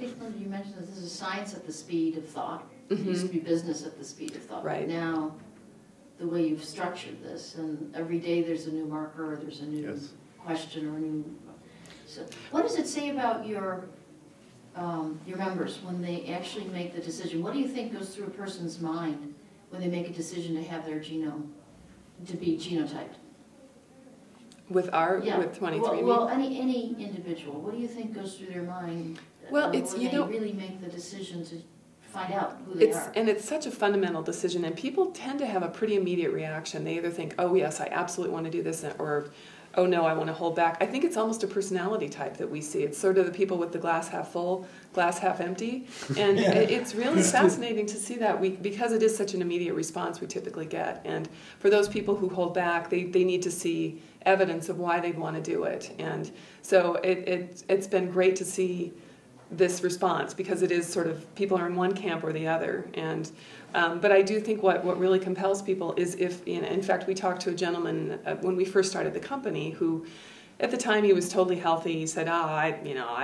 think, Linda, you mentioned that this is science at the speed of thought. It used to be business at the speed of thought. Right. But now, the way you've structured this, and every day there's a new marker, or there's a new question, or a new... So, what does it say about your members when they actually make the decision? What do you think goes through a person's mind when they make a decision to have their genome to be genotyped? With with 23andMe? Well, any individual. What do you think goes through their mind? Well, it's, when you they know, really make the decision to find out who they are. And it's such a fundamental decision, and people tend to have a pretty immediate reaction. They either think, oh yes, I absolutely want to do this, or oh no, I want to hold back. I think it's almost a personality type that we see. It's sort of the people with the glass half full, glass half empty. And it's really fascinating to see that, because it is such an immediate response we typically get. And for those people who hold back, they need to see evidence of why they'd want to do it. And so it's been great to see this response, because it is sort of, people are in one camp or the other. And but I do think what really compels people is if, in fact, we talked to a gentleman when we first started the company who, at the time, he was totally healthy. He said, I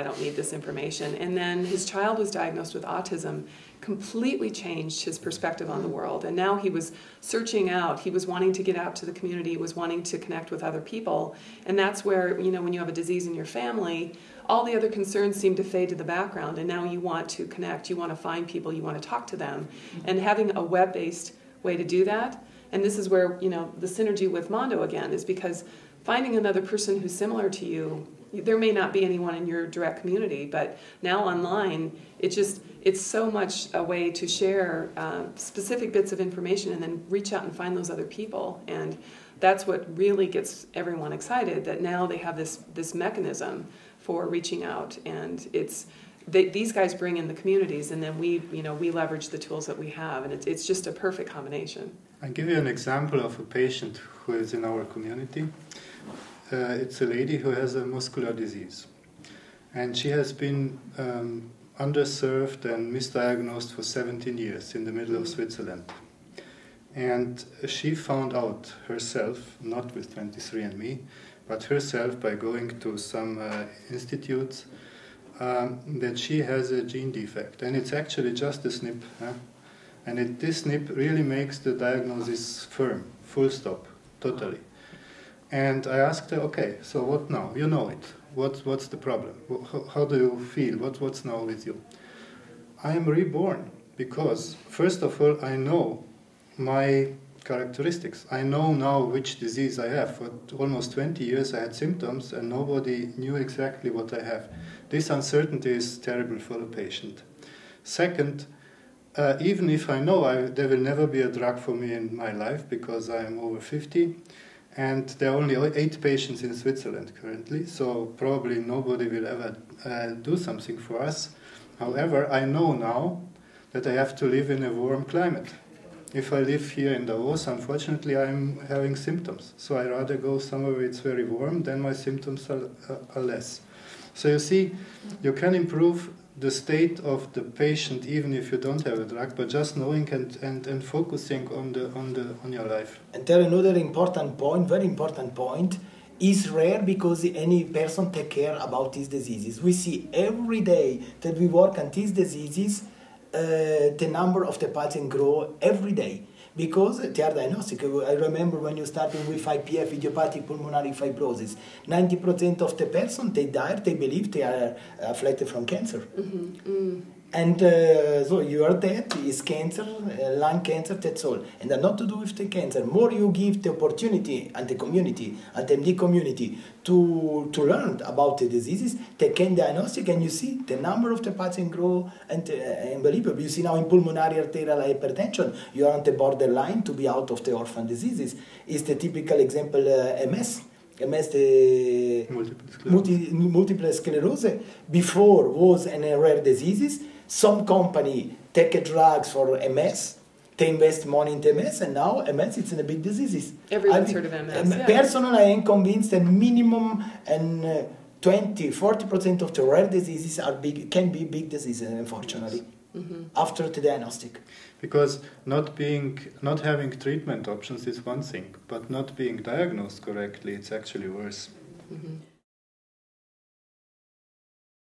don't need this information. And then his child was diagnosed with autism, completely changed his perspective on the world. And now he was searching out. He was wanting to get out to the community. He was wanting to connect with other people. And that's where, when you have a disease in your family, all the other concerns seem to fade to the background, and now you want to connect, you want to find people, you want to talk to them. And having a web-based way to do that, and this is where, the synergy with Mondo again, is because finding another person who's similar to you, there may not be anyone in your direct community, but now online, it's so much a way to share specific bits of information and then reach out and find those other people. And that's what really gets everyone excited, that now they have this mechanism for reaching out, and these guys bring in the communities, and then we leverage the tools that we have, and it's just a perfect combination. I'll give you an example of a patient who is in our community. It's a lady who has a muscular disease, and she has been underserved and misdiagnosed for 17 years in the middle of Switzerland. And she found out herself, not with 23andMe, but herself by going to some institutes, that she has a gene defect. And it's actually just a SNP. And this SNP really makes the diagnosis firm, full stop, totally. And I asked her, okay, so what now? You know it. What's the problem? How do you feel? What's now with you? I am reborn because, first of all, I know my characteristics. I know now which disease I have. For almost 20 years I had symptoms and nobody knew exactly what I have. This uncertainty is terrible for the patient. Second, even if I know there will never be a drug for me in my life because I am over 50, and there are only 8 patients in Switzerland currently, so probably nobody will ever do something for us. However, I know now that I have to live in a warm climate. If I live here in Davos, unfortunately, I'm having symptoms. So I rather go somewhere where it's very warm, then my symptoms are less. So you see, you can improve the state of the patient even if you don't have a drug, but just knowing and focusing on your life. And there another important point, very important point, is rare because any person take care about these diseases. We see every day that we work on these diseases, the number of the patients grow every day because they are diagnostic. I remember when you started with IPF, idiopathic pulmonary fibrosis, 90% of the person they died, they believe they are afflicted from cancer. And so your death is cancer, lung cancer, that's all. And that's not to do with the cancer. More you give the opportunity and the community, and the MD community, to learn about the diseases, they can diagnostic, and you see the number of the patients grow, and unbelievable. You see now in pulmonary arterial hypertension, you are on the borderline to be out of the orphan diseases. It's the typical example MS. MS, the multiple sclerosis, before was a rare diseases. Some company take drugs for MS, they invest money in MS, and now MS it's in a big disease. Everyone's heard of MS. Personally, I am convinced that minimum 20–40% of the rare diseases can be big diseases, unfortunately, after the diagnostic. Because not having treatment options is one thing, but not being diagnosed correctly, it's actually worse.